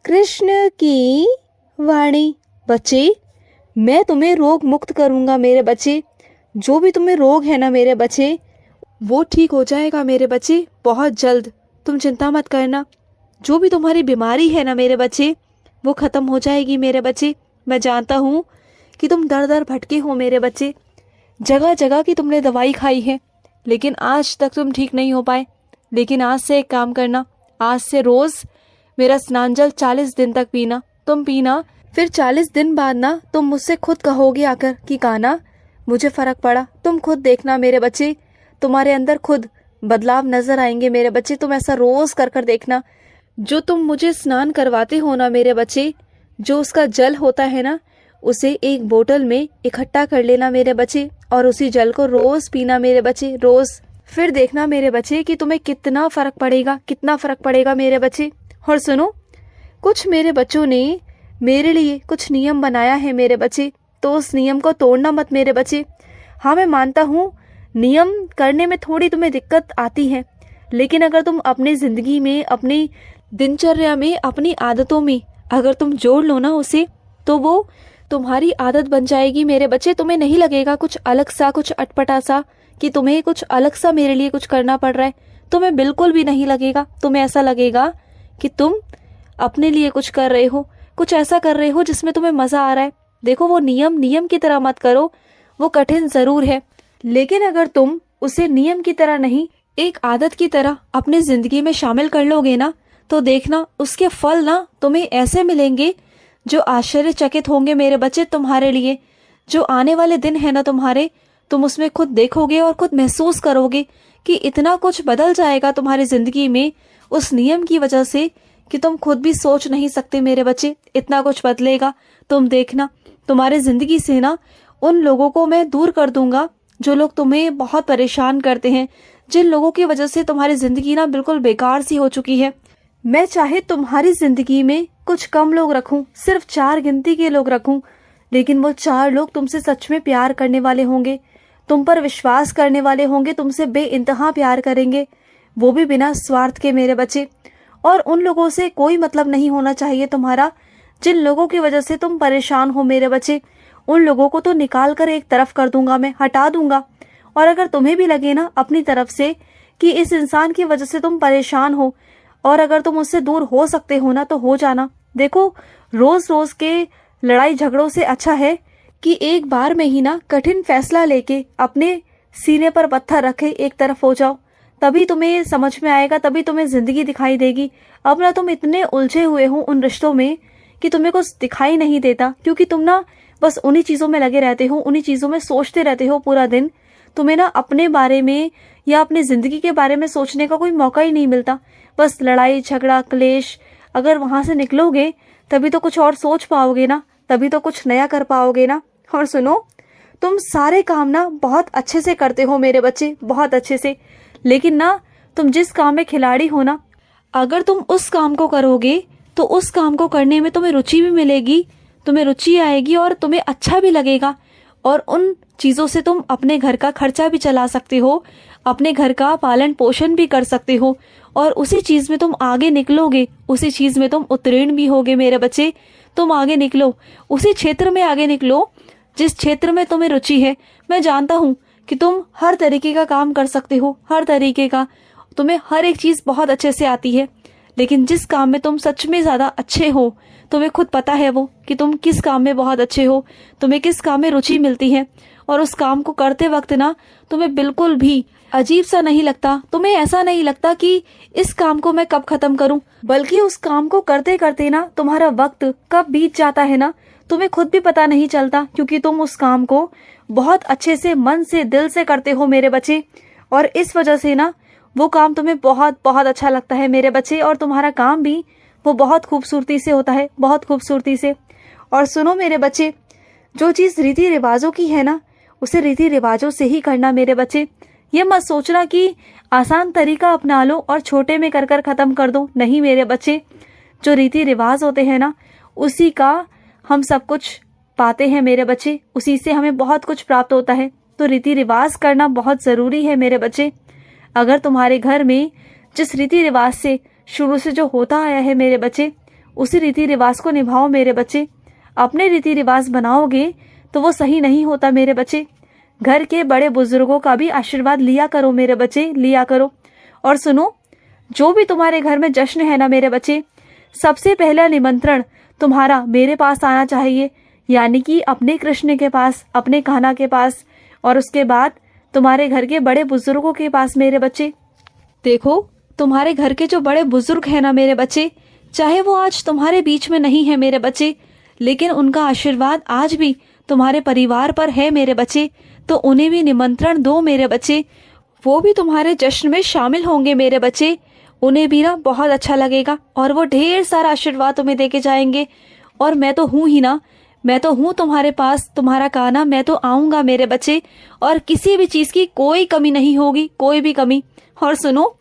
कृष्ण की वाणी। बच्चे, मैं तुम्हें रोग मुक्त करूंगा मेरे बच्चे। जो भी तुम्हें रोग है ना मेरे बच्चे, वो ठीक हो जाएगा मेरे बच्चे बहुत जल्द। तुम चिंता मत करना। जो भी तुम्हारी बीमारी है ना मेरे बच्चे, वो ख़त्म हो जाएगी मेरे बच्चे। मैं जानता हूँ कि तुम दर दर भटके हो मेरे बच्चे। जगह जगह की तुमने दवाई खाई है, लेकिन आज तक तुम ठीक नहीं हो पाए। लेकिन आज से एक काम करना, आज से रोज़ मेरा स्नान जल 40 दिन तक पीना। तुम पीना, फिर 40 दिन बाद ना तुम मुझसे खुद कहोगे आकर कि कान्हा, मुझे फ़र्क पड़ा। तुम खुद देखना मेरे बच्चे, तुम्हारे अंदर खुद बदलाव नजर आएंगे मेरे बच्चे। तुम ऐसा रोज़ कर कर देखना। जो तुम मुझे स्नान करवाते हो ना मेरे बच्चे, जो उसका जल होता है ना, उसे एक बोतल में इकट्ठा कर लेना मेरे बच्चे, और उसी जल को रोज़ पीना मेरे बच्चे, रोज़। फिर देखना मेरे बच्चे कि तुम्हें कितना फ़र्क पड़ेगा, कितना फ़र्क पड़ेगा मेरे बच्चे। और सुनो, कुछ मेरे बच्चों ने मेरे लिए कुछ नियम बनाया है मेरे बच्चे, तो उस नियम को तोड़ना मत मेरे बच्चे। हाँ, मैं मानता हूँ नियम करने में थोड़ी तुम्हें दिक्कत आती है, लेकिन अगर तुम अपनी ज़िंदगी में, अपनी दिनचर्या में, अपनी आदतों में अगर तुम जोड़ लो ना उसे, तो वो तुम्हारी आदत बन जाएगी मेरे बच्चे। तुम्हें नहीं लगेगा कुछ अलग सा, कुछ अटपटा सा, कि तुम्हें कुछ अलग सा मेरे लिए कुछ करना पड़ रहा है। तुम्हें बिल्कुल भी नहीं लगेगा। तुम्हें ऐसा लगेगा कि तुम अपने लिए कुछ कर रहे हो, कुछ ऐसा कर रहे हो जिसमें तुम्हें मज़ा आ रहा है। देखो, वो नियम नियम की तरह मत करो, वो कठिन ज़रूर है, लेकिन अगर तुम उसे नियम की तरह नहीं, एक आदत की तरह अपनी ज़िंदगी में शामिल कर लोगे ना, तो देखना उसके फल ना तुम्हें ऐसे मिलेंगे जो आश्चर्यचकित होंगे मेरे बच्चे तुम्हारे लिए। जो आने वाले दिन है ना तुम्हारे, तुम उसमें खुद देखोगे और खुद महसूस करोगे कि इतना कुछ बदल जाएगा तुम्हारी ज़िंदगी में उस नियम की वजह से कि तुम खुद भी सोच नहीं सकते मेरे बच्चे। इतना कुछ बदलेगा, तुम देखना। तुम्हारे ज़िंदगी से ना उन लोगों को मैं दूर कर दूंगा जो लोग तुम्हें बहुत परेशान करते हैं, जिन लोगों की वजह से तुम्हारी ज़िंदगी ना बिल्कुल बेकार सी हो चुकी है। मैं चाहे तुम्हारी ज़िंदगी में कुछ कम लोग रखूं, सिर्फ 4 गिनती के लोग रखूं, लेकिन वो 4 लोग तुमसे सच में प्यार करने वाले होंगे, तुम पर विश्वास करने वाले होंगे, तुमसे बेइंतहा प्यार करेंगे, वो भी बिना स्वार्थ के मेरे बच्चे। और उन लोगों से कोई मतलब नहीं होना चाहिए तुम्हारा जिन लोगों की वजह से तुम परेशान हो मेरे बच्चे। उन लोगों को तो निकाल कर एक तरफ कर दूंगा, मैं हटा दूंगा। और अगर तुम्हें भी लगे ना अपनी तरफ से कि इस इंसान की वजह से तुम परेशान हो, और अगर तुम उससे दूर हो सकते हो ना, तो हो जाना। देखो, रोज रोज के लड़ाई झगड़ों से अच्छा है कि एक बार में ही ना कठिन फैसला लेके अपने सीने पर पत्थर रखे एक तरफ हो जाओ। तभी तुम्हें समझ में आएगा, तभी तुम्हें जिंदगी दिखाई देगी। अब ना तुम इतने उलझे हुए हो उन रिश्तों में कि तुम्हें कुछ दिखाई नहीं देता, क्योंकि तुम ना बस उन्हीं चीजों में लगे रहते हो, उन्हीं चीजों में सोचते रहते हो पूरा दिन। तुम्हें ना अपने बारे में या अपनी जिंदगी के बारे में सोचने का कोई मौका ही नहीं मिलता। बस लड़ाई झगड़ा क्लेश। अगर वहां से निकलोगे तभी तो कुछ और सोच पाओगे ना, तभी तो कुछ नया कर पाओगे ना। और सुनो, तुम सारे काम ना बहुत अच्छे से करते हो मेरे बच्चे, बहुत अच्छे से, लेकिन ना तुम जिस काम में खिलाड़ी हो ना, अगर तुम उस काम को करोगे तो उस काम को करने में तुम्हें रुचि भी मिलेगी, तुम्हें रुचि आएगी और तुम्हें अच्छा भी लगेगा। और उन चीज़ों से तुम अपने घर का खर्चा भी चला सकते हो, अपने घर का पालन पोषण भी कर सकते हो, और उसी चीज़ में तुम आगे निकलोगे, उसी चीज़ में तुम उत्तीर्ण भी होगे मेरे बच्चे। तुम आगे निकलो, उसी क्षेत्र में आगे निकलो जिस क्षेत्र में तुम्हें रुचि है। मैं जानता हूँ कि तुम हर तरीके का काम कर सकते हो, हर तरीके का, तुम्हें हर एक चीज़ बहुत अच्छे से आती है, लेकिन जिस काम में तुम सच में ज़्यादा अच्छे हो, तुम्हें खुद पता है वो कि तुम किस काम में बहुत अच्छे हो, तुम्हें किस काम में रुचि मिलती है, और उस काम को करते वक्त ना तुम्हें बिल्कुल भी अजीब सा नहीं लगता। तुम्हें ऐसा नहीं लगता कि इस काम को मैं कब खत्म करूं, बल्कि उस काम को करते करते ना तुम्हारा वक्त कब बीत जाता है ना, तुम्हें खुद भी पता नहीं चलता, क्योंकि तुम उस काम को बहुत अच्छे से, मन से, दिल से करते हो मेरे बच्चे। और इस वजह से ना वो काम तुम्हें बहुत बहुत अच्छा लगता है मेरे बच्चे, और तुम्हारा काम भी वो बहुत खूबसूरती से होता है, बहुत खूबसूरती से। और सुनो मेरे बच्चे, जो चीज़ रीति रिवाजों की है ना, उसे रीति रिवाजों से ही करना मेरे बच्चे। ये मत सोचना कि आसान तरीका अपना लो और छोटे में कर कर ख़त्म कर दो। नहीं मेरे बच्चे, जो रीति रिवाज होते हैं ना, उसी का हम सब कुछ पाते हैं मेरे बच्चे, उसी से हमें बहुत कुछ प्राप्त होता है। तो रीति रिवाज करना बहुत ज़रूरी है मेरे बच्चे। अगर तुम्हारे घर में जिस रीति रिवाज से शुरू से जो होता आया है मेरे बच्चे, उसी रीति रिवाज को निभाओ मेरे बच्चे। अपने रीति रिवाज बनाओगे तो वो सही नहीं होता मेरे बच्चे। घर के बड़े बुजुर्गों का भी आशीर्वाद लिया करो मेरे बच्चे, लिया करो। और सुनो, जो भी तुम्हारे घर में जश्न है ना मेरे बच्चे, सबसे पहला निमंत्रण तुम्हारा मेरे पास आना चाहिए, यानी कि अपने कृष्ण के पास, अपने कान्हा के पास, और उसके बाद तुम्हारे घर के बड़े बुजुर्गों के पास मेरे बच्चे। देखो, तुम्हारे घर के जो बड़े बुजुर्ग हैं ना मेरे बच्चे, चाहे वो आज तुम्हारे बीच में नहीं है मेरे बच्चे, लेकिन उनका आशीर्वाद आज भी तुम्हारे परिवार पर है मेरे बच्चे। तो उन्हें भी निमंत्रण दो मेरे बच्चे, वो भी तुम्हारे जश्न में शामिल होंगे मेरे बच्चे। उन्हें भी ना बहुत अच्छा लगेगा और वो ढेर सारा आशीर्वाद तुम्हें देके जाएंगे। और मैं तो हूँ ही ना, मैं तो हूँ तुम्हारे पास, तुम्हारा कान्हा। मैं तो आऊँगा मेरे बच्चे, और किसी भी चीज़ की कोई कमी नहीं होगी, कोई भी कमी। और सुनो,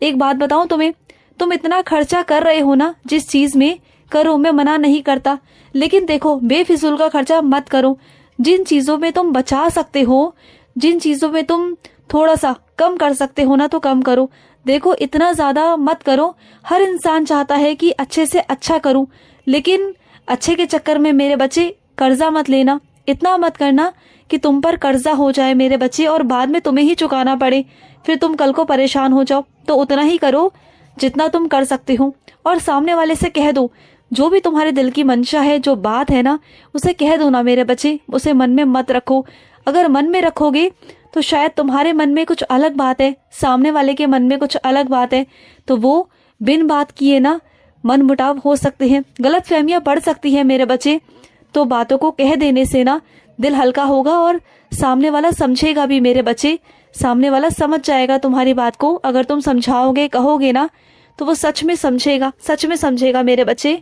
एक बात बताऊँ तुम्हें, तुम इतना खर्चा कर रहे हो ना, जिस चीज़ में करो, मैं मना नहीं करता, लेकिन देखो बेफिजूल का खर्चा मत करो। जिन चीज़ों में तुम बचा सकते हो, जिन चीज़ों में तुम थोड़ा सा कम कर सकते हो ना, तो कम करो। देखो, इतना ज़्यादा मत करो। हर इंसान चाहता है कि अच्छे से अच्छा करूं, लेकिन अच्छे के चक्कर में मेरे बच्चे कर्जा मत लेना। इतना मत करना कि तुम पर कर्जा हो जाए मेरे बच्चे और बाद में तुम्हें ही चुकाना पड़े, फिर तुम कल को परेशान हो जाओ। तो उतना ही करो जितना तुम कर सकते हो, और सामने वाले से कह दो जो भी तुम्हारे दिल की मंशा है, जो बात है ना, उसे कह दो ना मेरे बच्चे। उसे मन में मत रखो। अगर मन में रखोगे तो शायद तुम्हारे मन में कुछ अलग बात है, सामने वाले के मन में कुछ अलग बात है, तो वो बिन बात किए ना मन मुटाव हो सकते हैं, गलत फहमियाँ बढ़ सकती हैं मेरे बच्चे। तो बातों को कह देने से ना दिल हल्का होगा और सामने वाला समझेगा भी मेरे बच्चे। सामने वाला समझ जाएगा तुम्हारी बात को। अगर तुम समझाओगे, कहोगे ना, तो वो सच में समझेगा, सच में समझेगा मेरे बच्चे।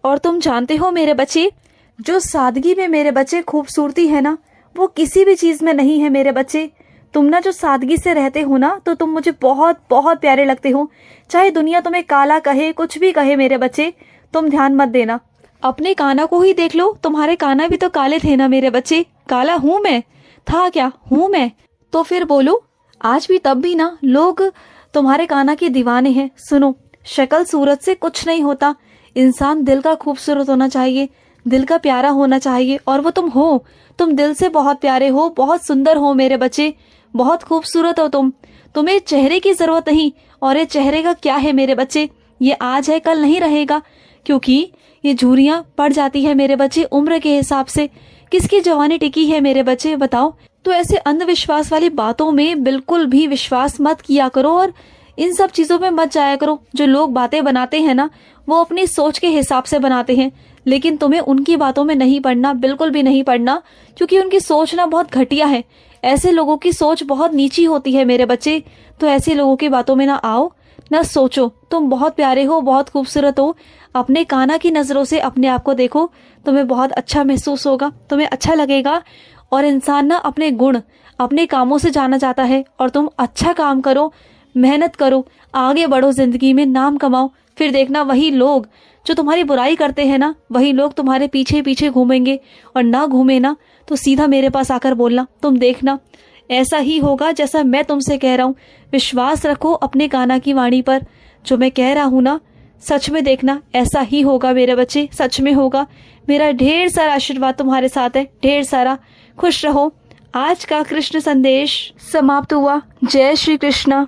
और तुम जानते हो मेरे बच्चे, जो सादगी में मेरे बच्चे खूबसूरती है ना, वो किसी भी चीज़ में नहीं है मेरे बच्चे। तुम ना जो सादगी से रहते हो ना, तो तुम मुझे बहुत बहुत प्यारे लगते हो। चाहे दुनिया तुम्हें काला कहे, कुछ भी कहे मेरे बच्चे, तुम ध्यान मत देना। अपने कान्हा को ही देख लो, तुम्हारे कान्हा भी तो काले थे ना मेरे बच्चे। काला हूँ मैं, था क्या, हूँ मैं। तो फिर बोलो, आज भी तब भी ना लोग तुम्हारे कान्हा के दीवाने हैं। सुनो, शक्ल सूरत से कुछ नहीं होता, इंसान दिल का खूबसूरत होना चाहिए, दिल का प्यारा होना चाहिए, और वो तुम हो। तुम दिल से बहुत प्यारे हो, बहुत सुंदर हो मेरे बच्चे, बहुत खूबसूरत हो तुम। तुम्हें चेहरे की जरूरत नहीं, और ये चेहरे का क्या है मेरे बच्चे, ये आज है कल नहीं रहेगा, क्योंकि ये झुर्रियाँ पड़ जाती है मेरे बच्चे उम्र के हिसाब से। किसकी जवानी टिकी है मेरे बच्चे, बताओ। तो ऐसे अंधविश्वास वाली बातों में बिल्कुल भी विश्वास मत किया करो, और इन सब चीज़ों में मत जाया करो। जो लोग बातें बनाते हैं ना, वो अपनी सोच के हिसाब से बनाते हैं, लेकिन तुम्हें उनकी बातों में नहीं पड़ना, बिल्कुल भी नहीं पड़ना, क्योंकि उनकी सोच ना बहुत घटिया है। ऐसे लोगों की सोच बहुत नीची होती है मेरे बच्चे। तो ऐसे लोगों की बातों में ना आओ, ना सोचो। तुम बहुत प्यारे हो, बहुत खूबसूरत हो। अपने कान्हा की नज़रों से अपने आप को देखो, तुम्हें बहुत अच्छा महसूस होगा, तुम्हें अच्छा लगेगा। और इंसान ना अपने गुण, अपने कामों से जाना जाता है, और तुम अच्छा काम करो, मेहनत करो, आगे बढ़ो, जिंदगी में नाम कमाओ। फिर देखना, वही लोग जो तुम्हारी बुराई करते हैं ना, वही लोग तुम्हारे पीछे पीछे घूमेंगे, और ना घूमे ना तो सीधा मेरे पास आकर बोलना। तुम देखना, ऐसा ही होगा जैसा मैं तुमसे कह रहा हूँ। विश्वास रखो अपने कान्हा की वाणी पर, जो मैं कह रहा हूँ ना, सच में देखना ऐसा ही होगा मेरे बच्चे, सच में होगा। मेरा ढेर सारा आशीर्वाद तुम्हारे साथ है, ढेर सारा। खुश रहो। आज का कृष्ण संदेश समाप्त हुआ। जय श्री कृष्ण।